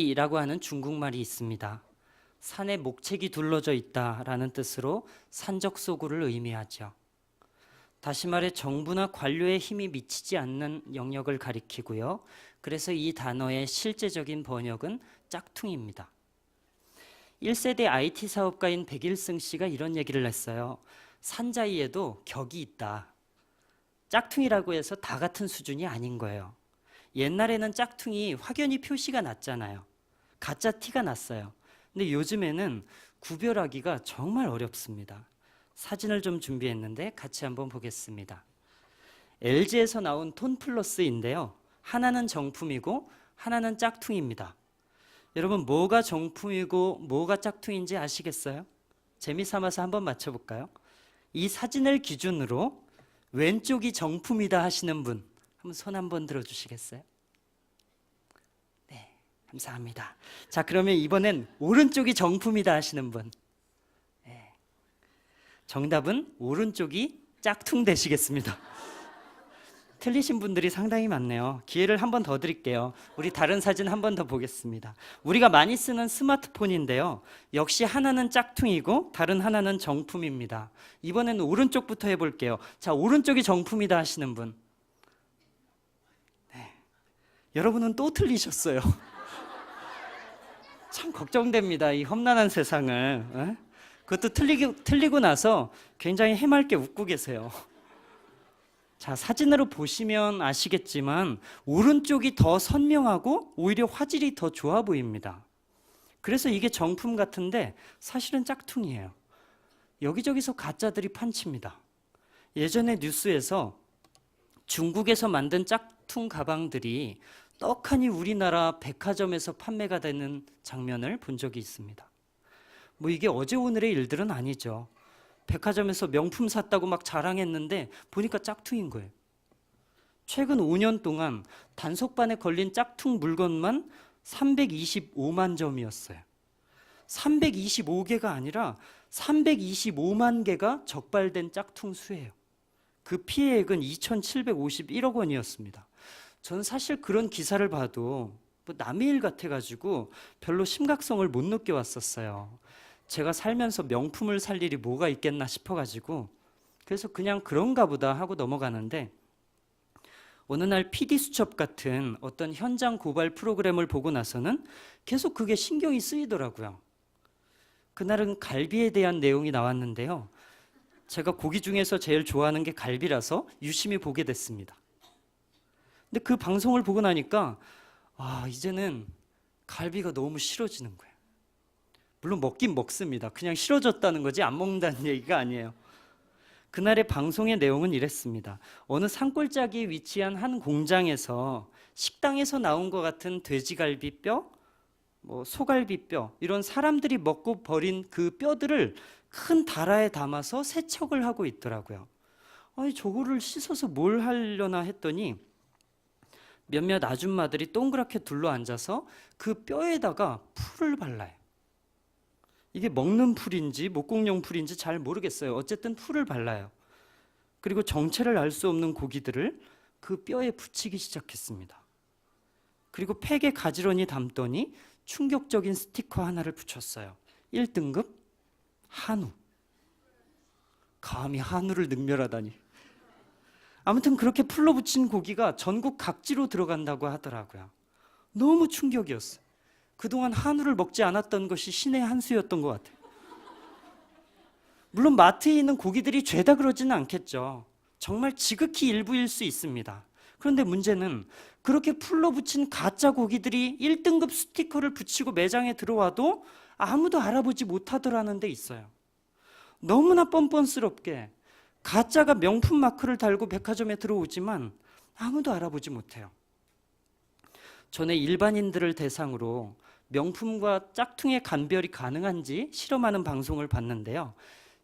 이라고 하는 중국말이 있습니다. 산에 목책이 둘러져 있다라는 뜻으로 산적소굴을 의미하죠. 다시 말해 정부나 관료의 힘이 미치지 않는 영역을 가리키고요. 그래서 이 단어의 실제적인 번역은 짝퉁입니다. 1세대 IT 사업가인 백일승 씨가 이런 얘기를 했어요. 산자이에도 격이 있다. 짝퉁이라고 해서 다 같은 수준이 아닌 거예요. 옛날에는 짝퉁이 확연히 표시가 났잖아요. 가짜 티가 났어요. 근데 요즘에는 구별하기가 정말 어렵습니다. 사진을 좀 준비했는데 같이 한번 보겠습니다. LG에서 나온 톤플러스인데요. 하나는 정품이고 하나는 짝퉁입니다. 여러분 뭐가 정품이고 뭐가 짝퉁인지 아시겠어요? 재미삼아서 한번 맞춰볼까요? 이 사진을 기준으로 왼쪽이 정품이다 하시는 분 한번 손 한번 들어주시겠어요? 네, 감사합니다. 자, 그러면 이번엔 오른쪽이 정품이다 하시는 분. 네. 정답은 오른쪽이 짝퉁 되시겠습니다. 틀리신 분들이 상당히 많네요. 기회를 한 번 더 드릴게요. 우리 다른 사진 한 번 더 보겠습니다. 우리가 많이 쓰는 스마트폰인데요. 역시 하나는 짝퉁이고 다른 하나는 정품입니다. 이번에는 오른쪽부터 해볼게요. 자, 오른쪽이 정품이다 하시는 분. 네. 여러분은 또 틀리셨어요. 참 걱정됩니다. 이 험난한 세상을. 에? 그것도 틀리고 나서 굉장히 해맑게 웃고 계세요. 자, 사진으로 보시면 아시겠지만 오른쪽이 더 선명하고 오히려 화질이 더 좋아 보입니다. 그래서 이게 정품 같은데 사실은 짝퉁이에요. 여기저기서 가짜들이 판칩니다. 예전에 뉴스에서 중국에서 만든 짝퉁 가방들이 떡하니 우리나라 백화점에서 판매가 되는 장면을 본 적이 있습니다. 뭐 이게 어제 오늘의 일들은 아니죠. 백화점에서 명품 샀다고 막 자랑했는데 보니까 짝퉁인 거예요. 최근 5년 동안 단속반에 걸린 짝퉁 물건만 325만 점이었어요. 325개가 아니라 325만 개가 적발된 짝퉁 수예요. 그 피해액은 2,751억 원이었습니다. 저는 사실 그런 기사를 봐도 뭐 남의 일 같아가지고 별로 심각성을 못 느껴왔었어요. 제가 살면서 명품을 살 일이 뭐가 있겠나 싶어가지고 그래서 그냥 그런가 보다 하고 넘어가는데 어느 날 PD수첩 같은 어떤 현장 고발 프로그램을 보고 나서는 계속 그게 신경이 쓰이더라고요. 그날은 갈비에 대한 내용이 나왔는데요. 제가 고기 중에서 제일 좋아하는 게 갈비라서 유심히 보게 됐습니다. 근데 그 방송을 보고 나니까 이제는 갈비가 너무 싫어지는 거예요. 물론 먹긴 먹습니다. 그냥 싫어졌다는 거지 안 먹는다는 얘기가 아니에요. 그날의 방송의 내용은 이랬습니다. 어느 산골짜기에 위치한 한 공장에서 식당에서 나온 것 같은 돼지갈비뼈, 소갈비뼈 이런 사람들이 먹고 버린 그 뼈들을 큰 다라에 담아서 세척을 하고 있더라고요. 아니 저거를 씻어서 뭘 하려나 했더니 몇몇 아줌마들이 동그랗게 둘러앉아서 그 뼈에다가 풀을 발라요. 이게 먹는 풀인지 목공용 풀인지 잘 모르겠어요. 어쨌든 풀을 발라요. 그리고 정체를 알 수 없는 고기들을 그 뼈에 붙이기 시작했습니다. 그리고 팩에 가지런히 담더니 충격적인 스티커 하나를 붙였어요. 1등급 한우. 감히 한우를 능멸하다니. 아무튼 그렇게 풀로 붙인 고기가 전국 각지로 들어간다고 하더라고요. 너무 충격이었어요. 그동안 한우를 먹지 않았던 것이 신의 한 수였던 것 같아요. 물론 마트에 있는 고기들이 죄다 그러지는 않겠죠. 정말 지극히 일부일 수 있습니다. 그런데 문제는 그렇게 풀로 붙인 가짜 고기들이 1등급 스티커를 붙이고 매장에 들어와도 아무도 알아보지 못하더라는 데 있어요. 너무나 뻔뻔스럽게 가짜가 명품 마크를 달고 백화점에 들어오지만 아무도 알아보지 못해요. 전에 일반인들을 대상으로 명품과 짝퉁의 감별이 가능한지 실험하는 방송을 봤는데요.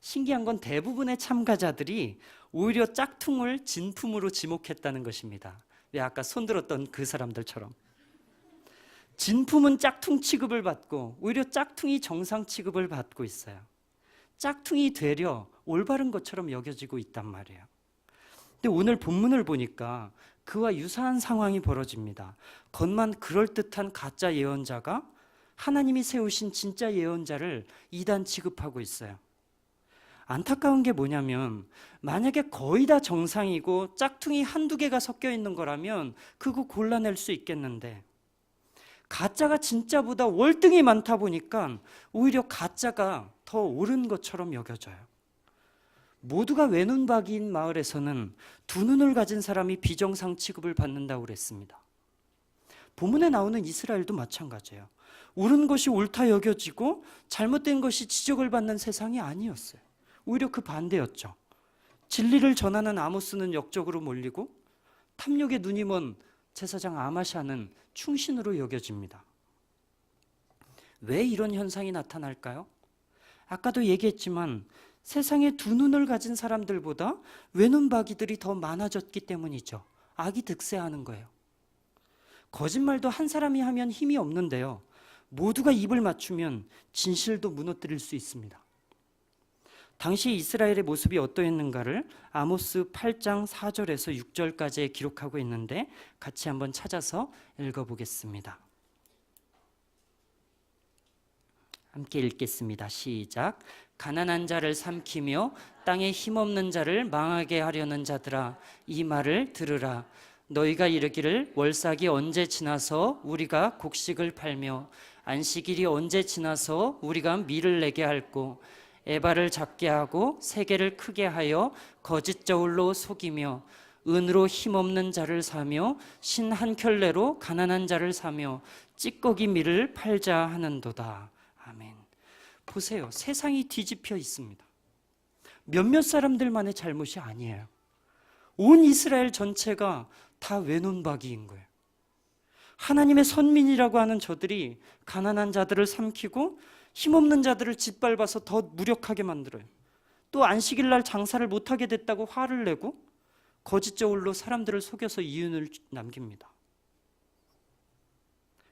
신기한 건 대부분의 참가자들이 오히려 짝퉁을 진품으로 지목했다는 것입니다. 왜 아까 손들었던 그 사람들처럼. 진품은 짝퉁 취급을 받고 오히려 짝퉁이 정상 취급을 받고 있어요. 짝퉁이 되려 올바른 것처럼 여겨지고 있단 말이에요. 근데 오늘 본문을 보니까 그와 유사한 상황이 벌어집니다. 겉만 그럴듯한 가짜 예언자가 하나님이 세우신 진짜 예언자를 이단 취급하고 있어요. 안타까운 게 뭐냐면 만약에 거의 다 정상이고 짝퉁이 한두 개가 섞여 있는 거라면 그거 골라낼 수 있겠는데 가짜가 진짜보다 월등히 많다 보니까 오히려 가짜가 더 옳은 것처럼 여겨져요. 모두가 외눈박이인 마을에서는 두 눈을 가진 사람이 비정상 취급을 받는다고 그랬습니다. 본문에 나오는 이스라엘도 마찬가지예요. 옳은 것이 옳다 여겨지고 잘못된 것이 지적을 받는 세상이 아니었어요. 오히려 그 반대였죠. 진리를 전하는 아모스는 역적으로 몰리고 탐욕에 눈이 먼 제사장 아마샤는 충신으로 여겨집니다. 왜 이런 현상이 나타날까요? 아까도 얘기했지만 세상에 두 눈을 가진 사람들보다 외눈박이들이 더 많아졌기 때문이죠. 악이 득세하는 거예요. 거짓말도 한 사람이 하면 힘이 없는데요. 모두가 입을 맞추면 진실도 무너뜨릴 수 있습니다. 당시 이스라엘의 모습이 어떠했는가를 아모스 8장 4절에서 6절까지 기록하고 있는데 같이 한번 찾아서 읽어보겠습니다. 함께 읽겠습니다. 시작. 가난한 자를 삼키며 땅에 힘없는 자를 망하게 하려는 자들아, 이 말을 들으라. 너희가 이르기를 월삭이 언제 지나서 우리가 곡식을 팔며 안식일이 언제 지나서 우리가 밀을 내게 할꼬. 에바를 작게 하고 세계를 크게 하여 거짓 저울로 속이며 은으로 힘없는 자를 사며 신 한 켤레로 가난한 자를 사며 찌꺼기 밀을 팔자 하는도다. 아멘. 보세요. 세상이 뒤집혀 있습니다. 몇몇 사람들만의 잘못이 아니에요. 온 이스라엘 전체가 다 외눈박이인 거예요. 하나님의 선민이라고 하는 저들이 가난한 자들을 삼키고 힘없는 자들을 짓밟아서 더 무력하게 만들어요. 또 안식일 날 장사를 못하게 됐다고 화를 내고 거짓 저울로 사람들을 속여서 이윤을 남깁니다.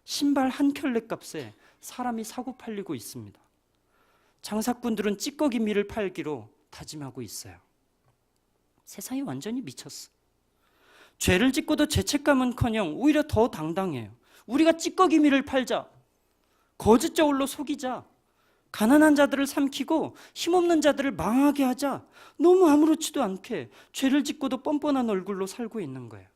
신발 한 켤레 값에 사람이 사고 팔리고 있습니다. 장사꾼들은 찌꺼기 밀을 팔기로 다짐하고 있어요. 세상이 완전히 미쳤어. 죄를 짓고도 죄책감은커녕 오히려 더 당당해요. 우리가 찌꺼기 밀을 팔자. 거짓 저울로 속이자. 가난한 자들을 삼키고 힘없는 자들을 망하게 하자. 너무 아무렇지도 않게 죄를 짓고도 뻔뻔한 얼굴로 살고 있는 거예요.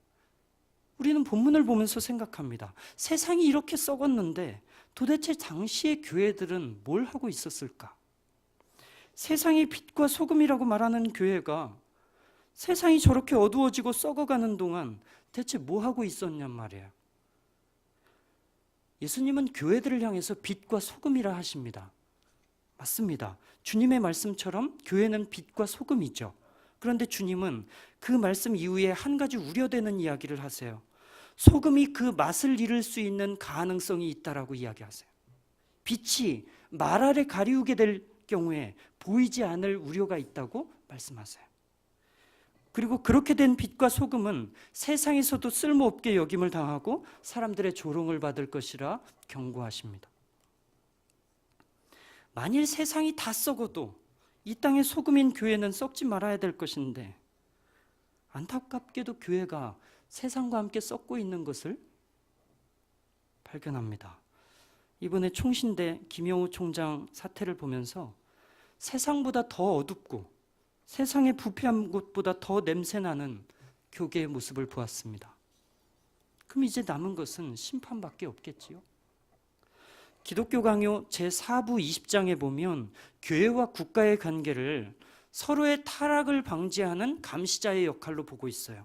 우리는 본문을 보면서 생각합니다. 세상이 이렇게 썩었는데 도대체 당시의 교회들은 뭘 하고 있었을까? 세상이 빛과 소금이라고 말하는 교회가 세상이 저렇게 어두워지고 썩어가는 동안 대체 뭐 하고 있었냔 말이에요. 예수님은 교회들을 향해서 빛과 소금이라 하십니다. 맞습니다. 주님의 말씀처럼 교회는 빛과 소금이죠. 그런데 주님은 그 말씀 이후에 한 가지 우려되는 이야기를 하세요. 소금이 그 맛을 잃을 수 있는 가능성이 있다라고 이야기하세요. 빛이 말 아래 가리우게 될 경우에 보이지 않을 우려가 있다고 말씀하세요. 그리고 그렇게 된 빛과 소금은 세상에서도 쓸모없게 여김을 당하고 사람들의 조롱을 받을 것이라 경고하십니다. 만일 세상이 다 썩어도 이 땅의 소금인 교회는 썩지 말아야 될 것인데 안타깝게도 교회가 세상과 함께 썩고 있는 것을 발견합니다. 이번에 총신대 김영우 총장 사태를 보면서 세상보다 더 어둡고 세상의 부패한 곳보다 더 냄새나는 교계의 모습을 보았습니다. 그럼 이제 남은 것은 심판밖에 없겠지요. 기독교 강요 제4부 20장에 보면 교회와 국가의 관계를 서로의 타락을 방지하는 감시자의 역할로 보고 있어요.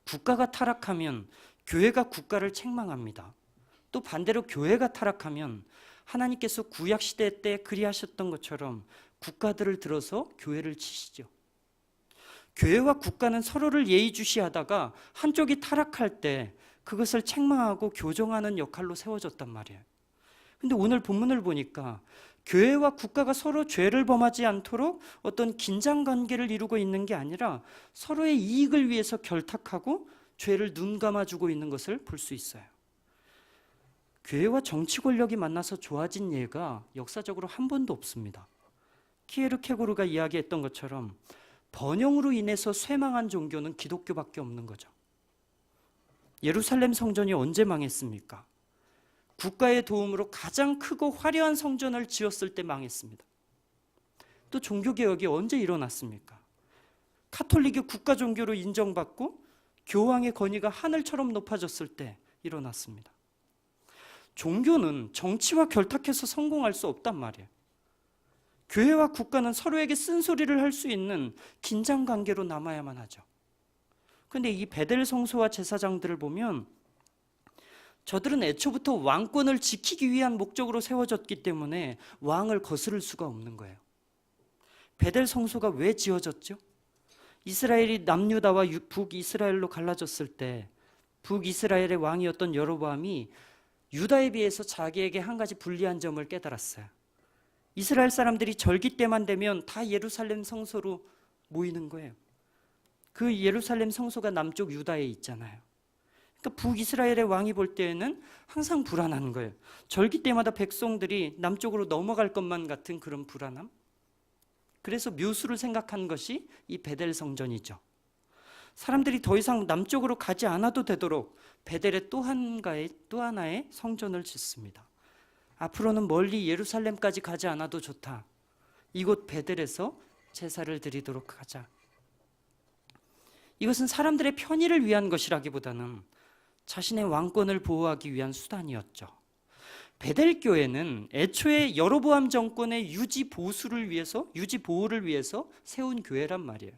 국가가 타락하면 교회가 국가를 책망합니다. 또 반대로 교회가 타락하면 하나님께서 구약시대 때 그리하셨던 것처럼 국가들을 들어서 교회를 치시죠. 교회와 국가는 서로를 예의주시하다가 한쪽이 타락할 때 그것을 책망하고 교정하는 역할로 세워졌단 말이에요. 근데 오늘 본문을 보니까 교회와 국가가 서로 죄를 범하지 않도록 어떤 긴장 관계를 이루고 있는 게 아니라 서로의 이익을 위해서 결탁하고 죄를 눈 감아주고 있는 것을 볼 수 있어요. 교회와 정치 권력이 만나서 좋아진 예가 역사적으로 한 번도 없습니다. 키에르케고르가 이야기했던 것처럼 번영으로 인해서 쇠망한 종교는 기독교밖에 없는 거죠. 예루살렘 성전이 언제 망했습니까? 국가의 도움으로 가장 크고 화려한 성전을 지었을 때 망했습니다. 또 종교개혁이 언제 일어났습니까? 카톨릭이 국가 종교로 인정받고 교황의 권위가 하늘처럼 높아졌을 때 일어났습니다. 종교는 정치와 결탁해서 성공할 수 없단 말이에요. 교회와 국가는 서로에게 쓴소리를 할 수 있는 긴장 관계로 남아야만 하죠. 그런데 이 베델 성소와 제사장들을 보면 저들은 애초부터 왕권을 지키기 위한 목적으로 세워졌기 때문에 왕을 거스를 수가 없는 거예요. 베델 성소가 왜 지어졌죠? 이스라엘이 남유다와 북이스라엘로 갈라졌을 때 북이스라엘의 왕이었던 여로보암이 유다에 비해서 자기에게 한 가지 불리한 점을 깨달았어요. 이스라엘 사람들이 절기 때만 되면 다 예루살렘 성소로 모이는 거예요. 그 예루살렘 성소가 남쪽 유다에 있잖아요. 그러니까 북이스라엘의 왕이 볼 때에는 항상 불안한 거예요. 절기 때마다 백성들이 남쪽으로 넘어갈 것만 같은 그런 불안함. 그래서 묘수를 생각한 것이 이 베델 성전이죠. 사람들이 더 이상 남쪽으로 가지 않아도 되도록 베델에 또 하나의 성전을 짓습니다. 앞으로는 멀리 예루살렘까지 가지 않아도 좋다. 이곳 베델에서 제사를 드리도록 하자. 이것은 사람들의 편의를 위한 것이라기보다는 자신의 왕권을 보호하기 위한 수단이었죠. 베델 교회는 애초에 여로보암 정권의 유지 보호를 위해서 세운 교회란 말이에요.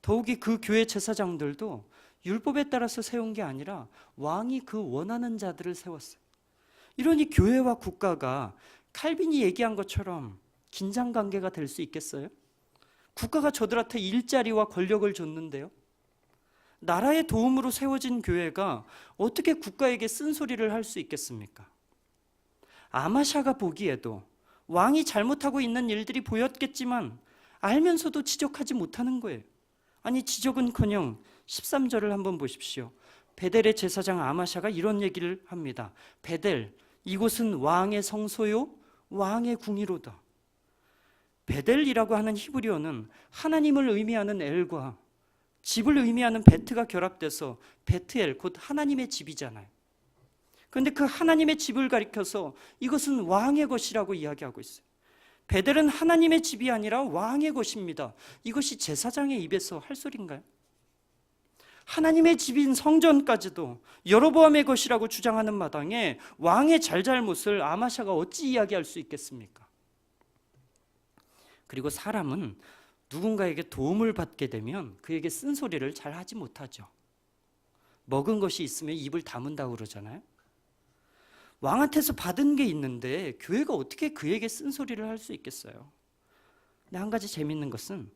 더욱이 그 교회 제사장들도 율법에 따라서 세운 게 아니라 왕이 그 원하는 자들을 세웠어요. 이러니 교회와 국가가 칼빈이 얘기한 것처럼 긴장 관계가 될 수 있겠어요? 국가가 저들한테 일자리와 권력을 줬는데요. 나라의 도움으로 세워진 교회가 어떻게 국가에게 쓴소리를 할 수 있겠습니까? 아마샤가 보기에도 왕이 잘못하고 있는 일들이 보였겠지만 알면서도 지적하지 못하는 거예요. 아니, 지적은커녕 13절을 한번 보십시오. 베델의 제사장 아마샤가 이런 얘기를 합니다. 베델, 이곳은 왕의 성소요 왕의 궁이로다. 베델이라고 하는 히브리어는 하나님을 의미하는 엘과 집을 의미하는 베트가 결합돼서 베트엘, 곧 하나님의 집이잖아요. 그런데 그 하나님의 집을 가리켜서 이것은 왕의 것이라고 이야기하고 있어요. 베델은 하나님의 집이 아니라 왕의 것입니다. 이것이 제사장의 입에서 할 소리인가요? 하나님의 집인 성전까지도 여로보암의 것이라고 주장하는 마당에 왕의 잘잘못을 아마샤가 어찌 이야기할 수 있겠습니까? 그리고 사람은 누군가에게 도움을 받게 되면 그에게 쓴소리를 잘 하지 못하죠. 먹은 것이 있으면 입을 다문다고 그러잖아요. 왕한테서 받은 게 있는데 교회가 어떻게 그에게 쓴소리를 할 수 있겠어요? 근데 한 가지 재밌는 것은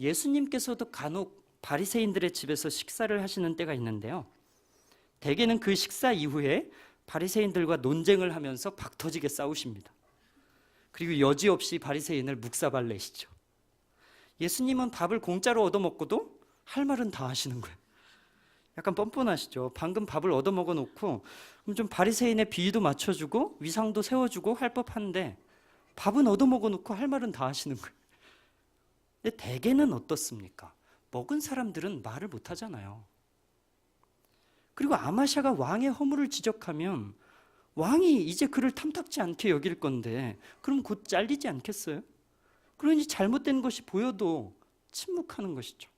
예수님께서도 간혹 바리새인들의 집에서 식사를 하시는 때가 있는데요. 대개는 그 식사 이후에 바리새인들과 논쟁을 하면서 박터지게 싸우십니다. 그리고 여지없이 바리새인을 묵사발내시죠. 예수님은 밥을 공짜로 얻어먹고도 할 말은 다 하시는 거예요. 약간 뻔뻔하시죠. 방금 밥을 얻어먹어 놓고 그럼 좀 바리새인의 비위도 맞춰주고 위상도 세워주고 할 법한데 밥은 얻어먹어 놓고 할 말은 다 하시는 거예요. 근데 대개는 어떻습니까? 먹은 사람들은 말을 못 하잖아요. 그리고 아마샤가 왕의 허물을 지적하면 왕이 이제 그를 탐탁지 않게 여길 건데 그럼 곧 잘리지 않겠어요? 그러니 잘못된 것이 보여도 침묵하는 것이죠.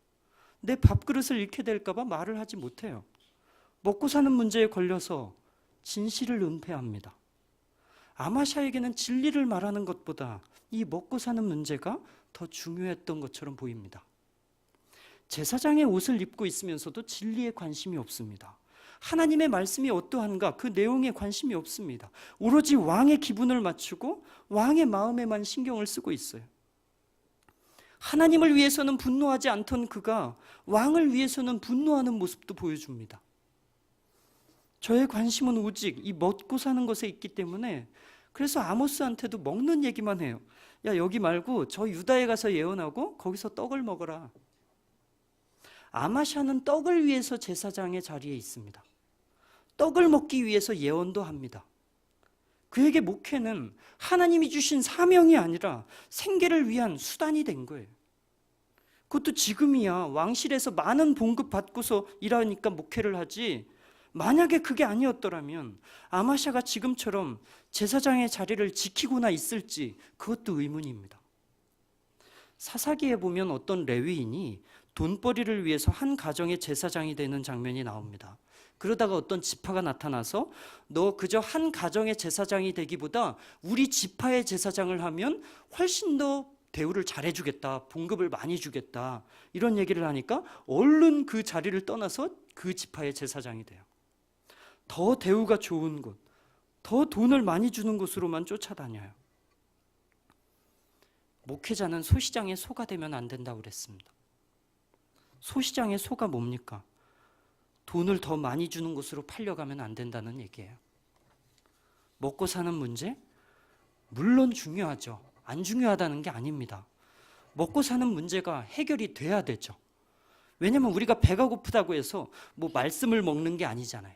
내 밥그릇을 잃게 될까 봐 말을 하지 못해요. 먹고 사는 문제에 걸려서 진실을 은폐합니다. 아마샤에게는 진리를 말하는 것보다 이 먹고 사는 문제가 더 중요했던 것처럼 보입니다. 제사장의 옷을 입고 있으면서도 진리에 관심이 없습니다. 하나님의 말씀이 어떠한가 그 내용에 관심이 없습니다. 오로지 왕의 기분을 맞추고 왕의 마음에만 신경을 쓰고 있어요. 하나님을 위해서는 분노하지 않던 그가 왕을 위해서는 분노하는 모습도 보여줍니다. 저의 관심은 오직 이 먹고 사는 것에 있기 때문에 그래서 아모스한테도 먹는 얘기만 해요. 야, 여기 말고 저 유다에 가서 예언하고 거기서 떡을 먹어라. 아마샤는 떡을 위해서 제사장의 자리에 있습니다. 떡을 먹기 위해서 예언도 합니다. 그에게 목회는 하나님이 주신 사명이 아니라 생계를 위한 수단이 된 거예요. 그것도 지금이야 왕실에서 많은 봉급 받고서 일하니까 목회를 하지 만약에 그게 아니었더라면 아마샤가 지금처럼 제사장의 자리를 지키고나 있을지 그것도 의문입니다. 사사기에 보면 어떤 레위인이 돈벌이를 위해서 한 가정의 제사장이 되는 장면이 나옵니다. 그러다가 어떤 지파가 나타나서 너 그저 한 가정의 제사장이 되기보다 우리 지파의 제사장을 하면 훨씬 더 대우를 잘해주겠다, 봉급을 많이 주겠다, 이런 얘기를 하니까 얼른 그 자리를 떠나서 그 지파의 제사장이 돼요. 더 대우가 좋은 곳, 더 돈을 많이 주는 곳으로만 쫓아다녀요. 목회자는 소시장의 소가 되면 안 된다고 그랬습니다. 소시장의 소가 뭡니까? 돈을 더 많이 주는 곳으로 팔려가면 안 된다는 얘기예요. 먹고 사는 문제? 물론 중요하죠. 안 중요하다는 게 아닙니다. 먹고 사는 문제가 해결이 돼야 되죠. 왜냐하면 우리가 배가 고프다고 해서 뭐 말씀을 먹는 게 아니잖아요.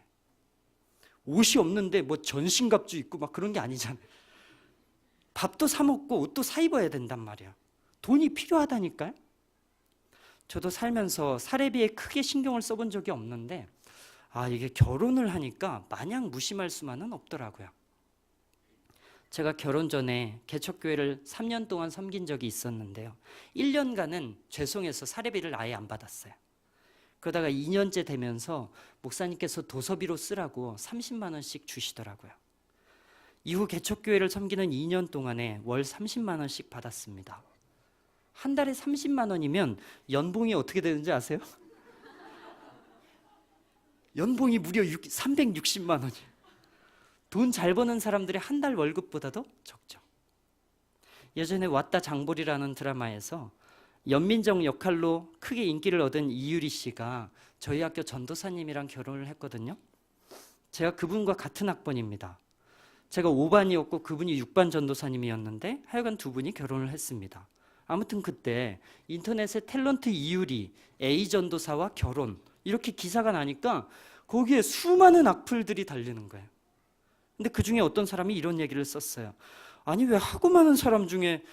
옷이 없는데 뭐 전신갑주 입고 막 그런 게 아니잖아요. 밥도 사 먹고 옷도 사 입어야 된단 말이야. 돈이 필요하다니까요. 저도 살면서 사례비에 크게 신경을 써본 적이 없는데 이게 결혼을 하니까 마냥 무심할 수만은 없더라고요. 제가 결혼 전에 개척교회를 3년 동안 섬긴 적이 있었는데요. 1년간은 죄송해서 사례비를 아예 안 받았어요. 그러다가 2년째 되면서 목사님께서 도서비로 쓰라고 30만 원씩 주시더라고요. 이후 개척교회를 섬기는 2년 동안에 월 30만 원씩 받았습니다. 한 달에 30만 원이면 연봉이 어떻게 되는지 아세요? 연봉이 무려 360만 원이에요. 돈 잘 버는 사람들의 한 달 월급보다도 적죠. 예전에 왔다 장보리라는 드라마에서 연민정 역할로 크게 인기를 얻은 이유리 씨가 저희 학교 전도사님이랑 결혼을 했거든요. 제가 그분과 같은 학번입니다. 제가 5반이었고 그분이 6반 전도사님이었는데 하여간 두 분이 결혼을 했습니다. 아무튼 그때 인터넷에 탤런트 이유리, A 전도사와 결혼 이렇게 기사가 나니까 거기에 수많은 악플들이 달리는 거예요. 근데 그 중에 어떤 사람이 이런 얘기를 썼어요. 아니 왜 하고 많은 사람 중에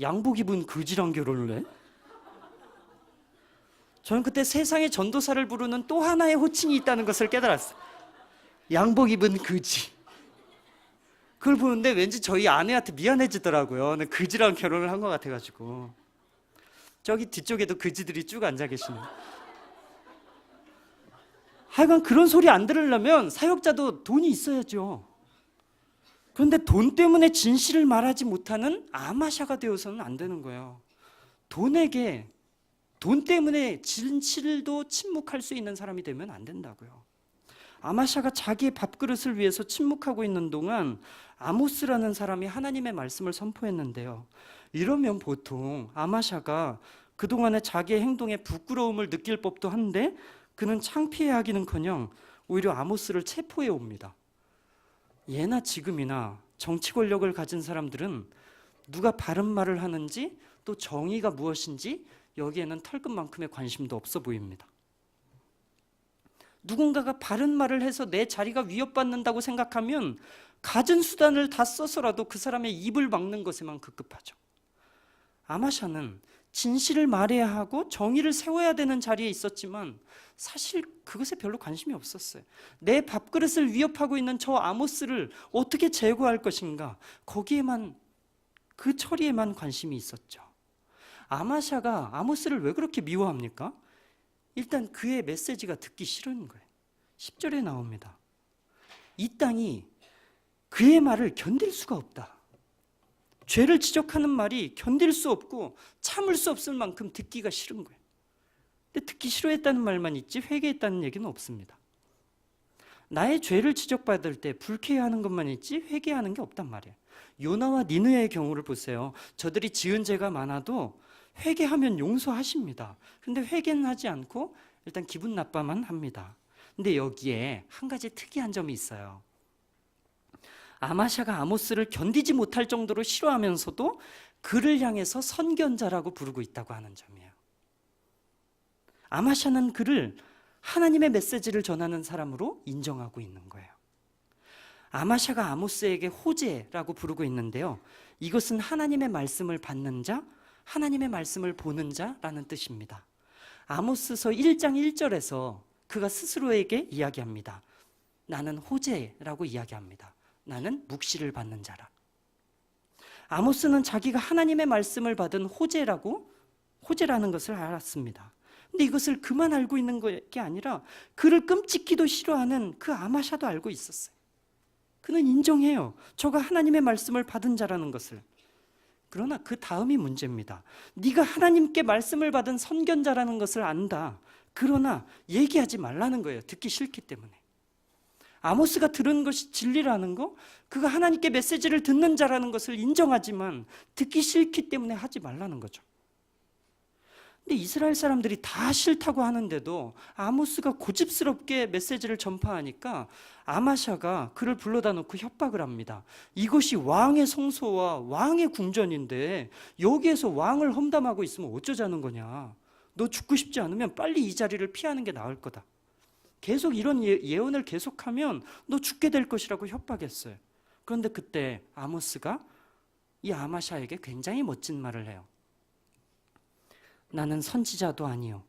양복 입은 그지랑 결혼을 해? 저는 그때 세상에 전도사를 부르는 또 하나의 호칭이 있다는 것을 깨달았어요. 양복 입은 그지. 그걸 보는데 왠지 저희 아내한테 미안해지더라고요. 그지랑 결혼을 한 것 같아가지고. 저기 뒤쪽에도 그지들이 쭉 앉아 계시네요. 하여간 그런 소리 안 들으려면 사역자도 돈이 있어야죠. 그런데 돈 때문에 진실을 말하지 못하는 아마샤가 되어서는 안 되는 거예요. 돈 때문에 진실도 침묵할 수 있는 사람이 되면 안 된다고요. 아마샤가 자기의 밥그릇을 위해서 침묵하고 있는 동안 아모스라는 사람이 하나님의 말씀을 선포했는데요. 이러면 보통 아마샤가 그동안의 자기의 행동에 부끄러움을 느낄 법도 한데 그는 창피해하기는커녕 오히려 아모스를 체포해 옵니다. 예나 지금이나 정치 권력을 가진 사람들은 누가 바른 말을 하는지 또 정의가 무엇인지 여기에는 털끝만큼의 관심도 없어 보입니다. 누군가가 바른 말을 해서 내 자리가 위협받는다고 생각하면 갖은 수단을 다 써서라도 그 사람의 입을 막는 것에만 급급하죠. 아마샤는 진실을 말해야 하고 정의를 세워야 되는 자리에 있었지만 사실 그것에 별로 관심이 없었어요. 내 밥그릇을 위협하고 있는 저 아모스를 어떻게 제거할 것인가, 거기에만, 그 처리에만 관심이 있었죠. 아마샤가 아모스를 왜 그렇게 미워합니까? 일단 그의 메시지가 듣기 싫은 거예요. 10절에 나옵니다. 이 땅이 그의 말을 견딜 수가 없다. 죄를 지적하는 말이 견딜 수 없고 참을 수 없을 만큼 듣기가 싫은 거예요. 근데 듣기 싫어했다는 말만 있지 회개했다는 얘기는 없습니다. 나의 죄를 지적받을 때 불쾌해하는 것만 있지 회개하는 게 없단 말이에요. 요나와 니느웨의 경우를 보세요. 저들이 지은 죄가 많아도 회개하면 용서하십니다. 근데 회개는 하지 않고 일단 기분 나빠만 합니다. 근데 여기에 한 가지 특이한 점이 있어요. 아마샤가 아모스를 견디지 못할 정도로 싫어하면서도 그를 향해서 선견자라고 부르고 있다고 하는 점이에요. 아마샤는 그를 하나님의 메시지를 전하는 사람으로 인정하고 있는 거예요. 아마샤가 아모스에게 호재라고 부르고 있는데요. 이것은 하나님의 말씀을 받는 자, 하나님의 말씀을 보는 자라는 뜻입니다. 아모스서 1장 1절에서 그가 스스로에게 이야기합니다. 나는 호재라고 이야기합니다. 나는 묵시를 받는 자라. 아모스는 자기가 하나님의 말씀을 받은 호재라는 것을 알았습니다. 근데 이것을 그만 알고 있는 게 아니라 그를 끔찍히도 싫어하는 그 아마샤도 알고 있었어요. 그는 인정해요. 저가 하나님의 말씀을 받은 자라는 것을. 그러나 그 다음이 문제입니다. 네가 하나님께 말씀을 받은 선견자라는 것을 안다. 그러나 얘기하지 말라는 거예요. 듣기 싫기 때문에. 아모스가 들은 것이 진리라는 거, 그가 하나님께 메시지를 듣는 자라는 것을 인정하지만 듣기 싫기 때문에 하지 말라는 거죠. 근데 이스라엘 사람들이 다 싫다고 하는데도 아모스가 고집스럽게 메시지를 전파하니까 아마샤가 그를 불러다 놓고 협박을 합니다. 이것이 왕의 성소와 왕의 궁전인데 여기에서 왕을 험담하고 있으면 어쩌자는 거냐. 너 죽고 싶지 않으면 빨리 이 자리를 피하는 게 나을 거다. 계속 이런 예언을 계속하면 너 죽게 될 것이라고 협박했어요. 그런데 그때 아모스가 이 아마샤에게 굉장히 멋진 말을 해요. 나는 선지자도 아니요.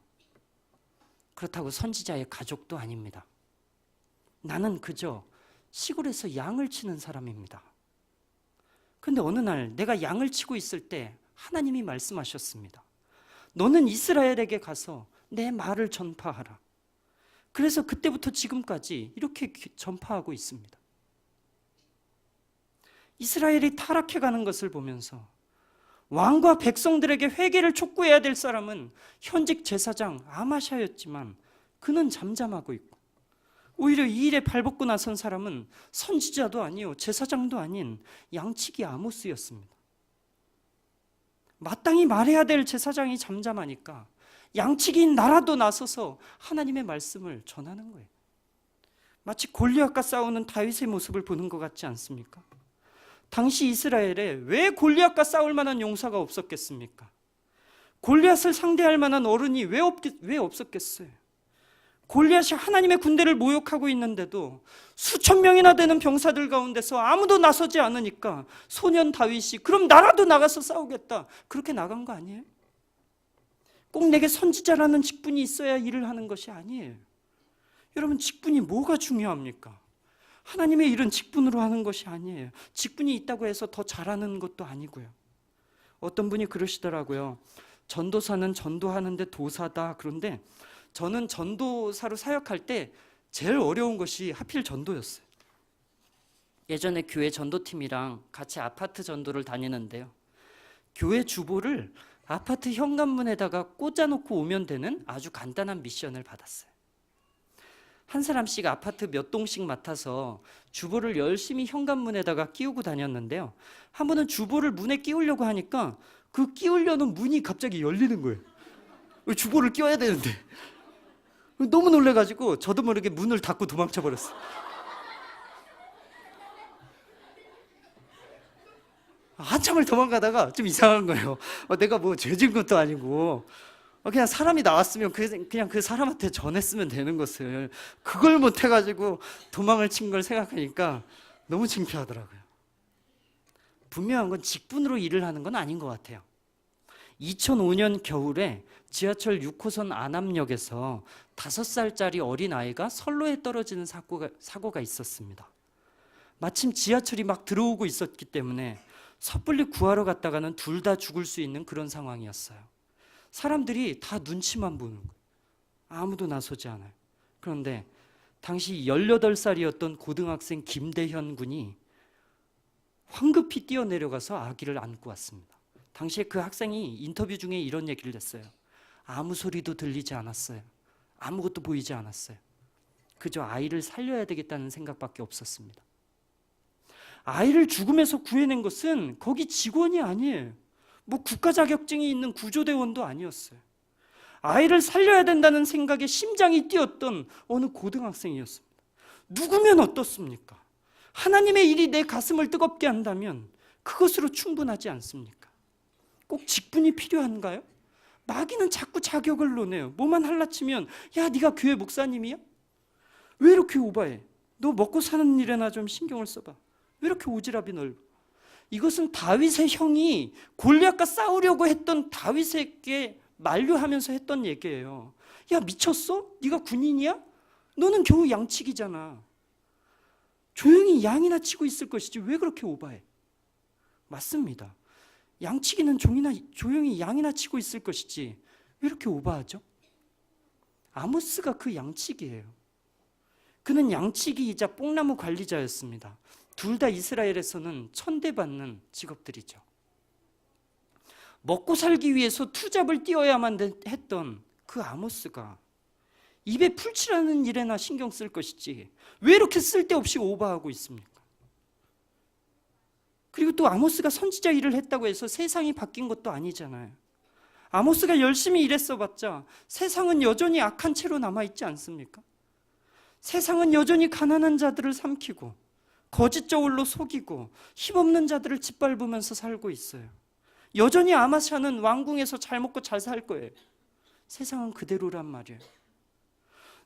그렇다고 선지자의 가족도 아닙니다. 나는 그저 시골에서 양을 치는 사람입니다. 그런데 어느 날 내가 양을 치고 있을 때 하나님이 말씀하셨습니다. 너는 이스라엘에게 가서 내 말을 전파하라. 그래서 그때부터 지금까지 이렇게 전파하고 있습니다. 이스라엘이 타락해가는 것을 보면서 왕과 백성들에게 회개를 촉구해야 될 사람은 현직 제사장 아마샤였지만 그는 잠잠하고 있고, 오히려 이 일에 발벗고 나선 사람은 선지자도 아니요 제사장도 아닌 양치기 아모스였습니다. 마땅히 말해야 될 제사장이 잠잠하니까 양치기인 나라도 나서서 하나님의 말씀을 전하는 거예요. 마치 골리앗과 싸우는 다윗의 모습을 보는 것 같지 않습니까? 당시 이스라엘에 왜 골리앗과 싸울 만한 용사가 없었겠습니까? 골리앗을 상대할 만한 어른이 왜 없었겠어요? 골리앗이 하나님의 군대를 모욕하고 있는데도 수천 명이나 되는 병사들 가운데서 아무도 나서지 않으니까 소년 다윗이 그럼 나라도 나가서 싸우겠다, 그렇게 나간 거 아니에요? 꼭 내게 선지자라는 직분이 있어야 일을 하는 것이 아니에요. 여러분, 직분이 뭐가 중요합니까? 하나님의 일은 직분으로 하는 것이 아니에요. 직분이 있다고 해서 더 잘하는 것도 아니고요. 어떤 분이 그러시더라고요. 전도사는 전도하는데 도사다. 그런데 저는 전도사로 사역할 때 제일 어려운 것이 하필 전도였어요. 예전에 교회 전도팀이랑 같이 아파트 전도를 다니는데요. 교회 주보를 아파트 현관문에다가 꽂아놓고 오면 되는 아주 간단한 미션을 받았어요. 한 사람씩 아파트 몇 동씩 맡아서 주보를 열심히 현관문에다가 끼우고 다녔는데요. 한 번은 주보를 문에 끼우려고 하니까 그 끼우려는 문이 갑자기 열리는 거예요. 주보를 끼워야 되는데. 너무 놀라가지고 저도 모르게 문을 닫고 도망쳐 버렸어요. 한참을 도망가다가 좀 이상한 거예요. 내가 뭐 죄 지은 것도 아니고 그냥 사람이 나왔으면 그냥 그 사람한테 전했으면 되는 것을 그걸 못 해가지고 도망을 친 걸 생각하니까 너무 창피하더라고요. 분명한 건 직분으로 일을 하는 건 아닌 것 같아요. 2005년 겨울에 지하철 6호선 안암역에서 5살짜리 어린아이가 선로에 떨어지는 사고가 있었습니다. 마침 지하철이 막 들어오고 있었기 때문에 섣불리 구하러 갔다가는 둘 다 죽을 수 있는 그런 상황이었어요. 사람들이 다 눈치만 보는 거예요. 아무도 나서지 않아요. 그런데 당시 18살이었던 고등학생 김대현 군이 황급히 뛰어내려가서 아기를 안고 왔습니다. 당시에 그 학생이 인터뷰 중에 이런 얘기를 했어요. 아무 소리도 들리지 않았어요. 아무것도 보이지 않았어요. 그저 아이를 살려야 되겠다는 생각밖에 없었습니다. 아이를 죽음에서 구해낸 것은 거기 직원이 아니에요. 뭐 국가 자격증이 있는 구조대원도 아니었어요. 아이를 살려야 된다는 생각에 심장이 뛰었던 어느 고등학생이었습니다. 누구면 어떻습니까? 하나님의 일이 내 가슴을 뜨겁게 한다면 그것으로 충분하지 않습니까? 꼭 직분이 필요한가요? 마귀는 자꾸 자격을 논해요. 뭐만 할라치면 야, 네가 교회 목사님이야? 왜 이렇게 오바해? 너 먹고 사는 일에나 좀 신경을 써봐. 왜 이렇게 오지랖이 넓어? 이것은 다윗의 형이 골리앗과 싸우려고 했던 다윗에게 만류하면서 했던 얘기예요. 야, 미쳤어? 네가 군인이야? 너는 겨우 양치기잖아. 조용히 양이나 치고 있을 것이지 왜 그렇게 오바해? 맞습니다. 양치기는 조용히 양이나 치고 있을 것이지 왜 이렇게 오바하죠? 아모스가 그 양치기예요. 그는 양치기이자 뽕나무 관리자였습니다. 둘 다 이스라엘에서는 천대받는 직업들이죠. 먹고 살기 위해서 투잡을 뛰어야만 했던 그 아모스가 입에 풀칠하는 일에나 신경 쓸 것이지 왜 이렇게 쓸데없이 오버하고 있습니까? 그리고 또 아모스가 선지자 일을 했다고 해서 세상이 바뀐 것도 아니잖아요. 아모스가 열심히 일했어 봤자 세상은 여전히 악한 채로 남아있지 않습니까? 세상은 여전히 가난한 자들을 삼키고 거짓 저울로 속이고 힘없는 자들을 짓밟으면서 살고 있어요. 여전히 아마샤는 왕궁에서 잘 먹고 잘 살 거예요. 세상은 그대로란 말이에요.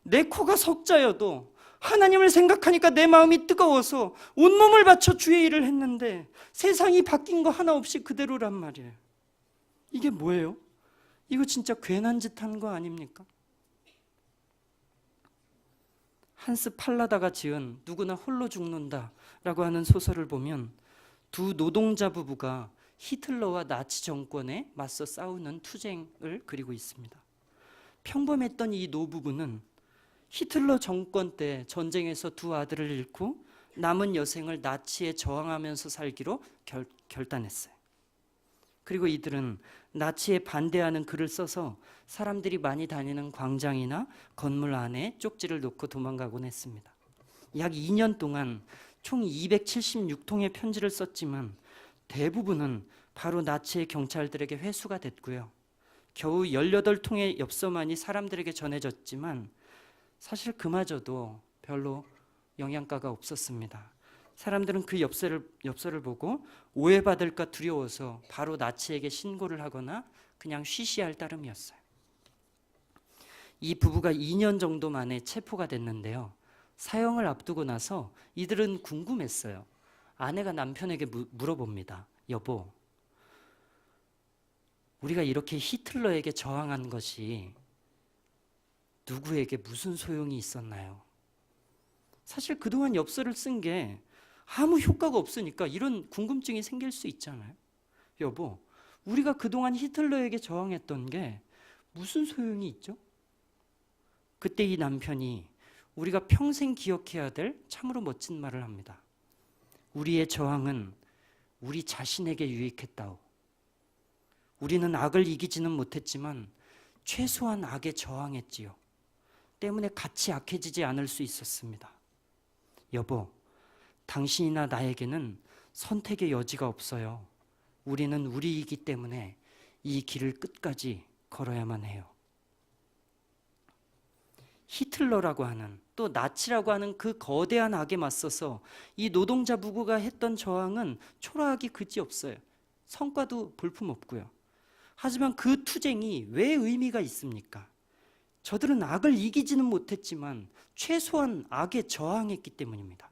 내 코가 석자여도 하나님을 생각하니까 내 마음이 뜨거워서 온몸을 바쳐 주의 일을 했는데 세상이 바뀐 거 하나 없이 그대로란 말이에요. 이게 뭐예요? 이거 진짜 괜한 짓 한 거 아닙니까? 한스 팔라다가 지은 누구나 홀로 죽는다라고 하는 소설을 보면 두 노동자 부부가 히틀러와 나치 정권에 맞서 싸우는 투쟁을 그리고 있습니다. 평범했던 이 노부부는 히틀러 정권 때 전쟁에서 두 아들을 잃고 남은 여생을 나치에 저항하면서 살기로 결단했어요. 그리고 이들은 나치에 반대하는 글을 써서 사람들이 많이 다니는 광장이나 건물 안에 쪽지를 놓고 도망가곤 했습니다. 약 2년 동안 총 276통의 편지를 썼지만 대부분은 바로 나치의 경찰들에게 회수가 됐고요. 겨우 18통의 엽서만이 사람들에게 전해졌지만 사실 그마저도 별로 영향가가 없었습니다. 사람들은 그 엽서를 보고 오해받을까 두려워서 바로 나치에게 신고를 하거나 그냥 쉬쉬할 따름이었어요. 이 부부가 2년 정도 만에 체포가 됐는데요. 사형을 앞두고 나서 이들은 궁금했어요. 아내가 남편에게 물어봅니다. 여보, 우리가 이렇게 히틀러에게 저항한 것이 누구에게 무슨 소용이 있었나요? 사실 그동안 엽서를 쓴 게 아무 효과가 없으니까 이런 궁금증이 생길 수 있잖아요. 여보, 우리가 그동안 히틀러에게 저항했던 게 무슨 소용이 있죠? 그때 이 남편이 우리가 평생 기억해야 될 참으로 멋진 말을 합니다. 우리의 저항은 우리 자신에게 유익했다오. 우리는 악을 이기지는 못했지만 최소한 악에 저항했지요. 때문에 같이 악해지지 않을 수 있었습니다. 여보, 당신이나 나에게는 선택의 여지가 없어요. 우리는 우리이기 때문에 이 길을 끝까지 걸어야만 해요. 히틀러라고 하는 또 나치라고 하는 그 거대한 악에 맞서서 이 노동자 부부가 했던 저항은 초라하기 그지없어요. 성과도 볼품없고요. 하지만 그 투쟁이 왜 의미가 있습니까? 저들은 악을 이기지는 못했지만 최소한 악에 저항했기 때문입니다.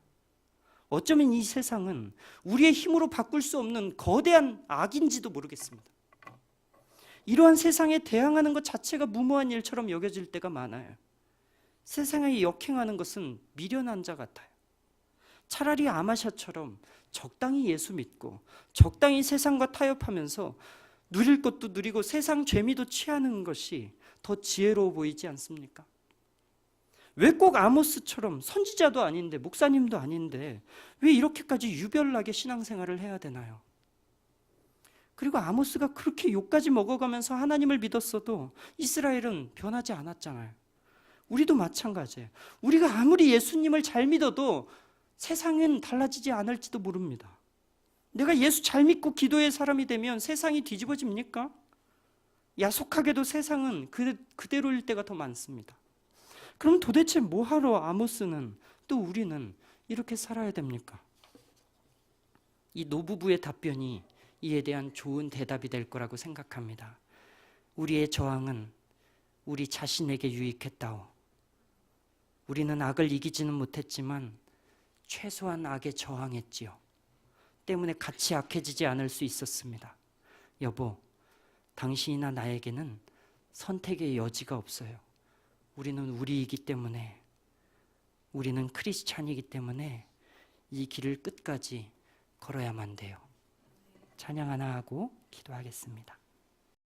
어쩌면 이 세상은 우리의 힘으로 바꿀 수 없는 거대한 악인지도 모르겠습니다. 이러한 세상에 대항하는 것 자체가 무모한 일처럼 여겨질 때가 많아요. 세상에 역행하는 것은 미련한 자 같아요. 차라리 아마샤처럼 적당히 예수 믿고 적당히 세상과 타협하면서 누릴 것도 누리고 세상 죄미도 취하는 것이 더 지혜로워 보이지 않습니까? 왜 꼭 아모스처럼 선지자도 아닌데 목사님도 아닌데 왜 이렇게까지 유별나게 신앙생활을 해야 되나요? 그리고 아모스가 그렇게 욕까지 먹어가면서 하나님을 믿었어도 이스라엘은 변하지 않았잖아요. 우리도 마찬가지예요. 우리가 아무리 예수님을 잘 믿어도 세상은 달라지지 않을지도 모릅니다. 내가 예수 잘 믿고 기도의 사람이 되면 세상이 뒤집어집니까? 야속하게도 세상은 그대로일 때가 더 많습니다. 그럼 도대체 뭐하러 아모스는 또 우리는 이렇게 살아야 됩니까? 이 노부부의 답변이 이에 대한 좋은 대답이 될 거라고 생각합니다. 우리의 저항은 우리 자신에게 유익했다오. 우리는 악을 이기지는 못했지만 최소한 악에 저항했지요. 때문에 같이 악해지지 않을 수 있었습니다. 여보, 당신이나 나에게는 선택의 여지가 없어요. 우리는 우리이기 때문에, 우리는 크리스찬이기 때문에 이 길을 끝까지 걸어야만 돼요. 찬양 하나 하고 기도하겠습니다.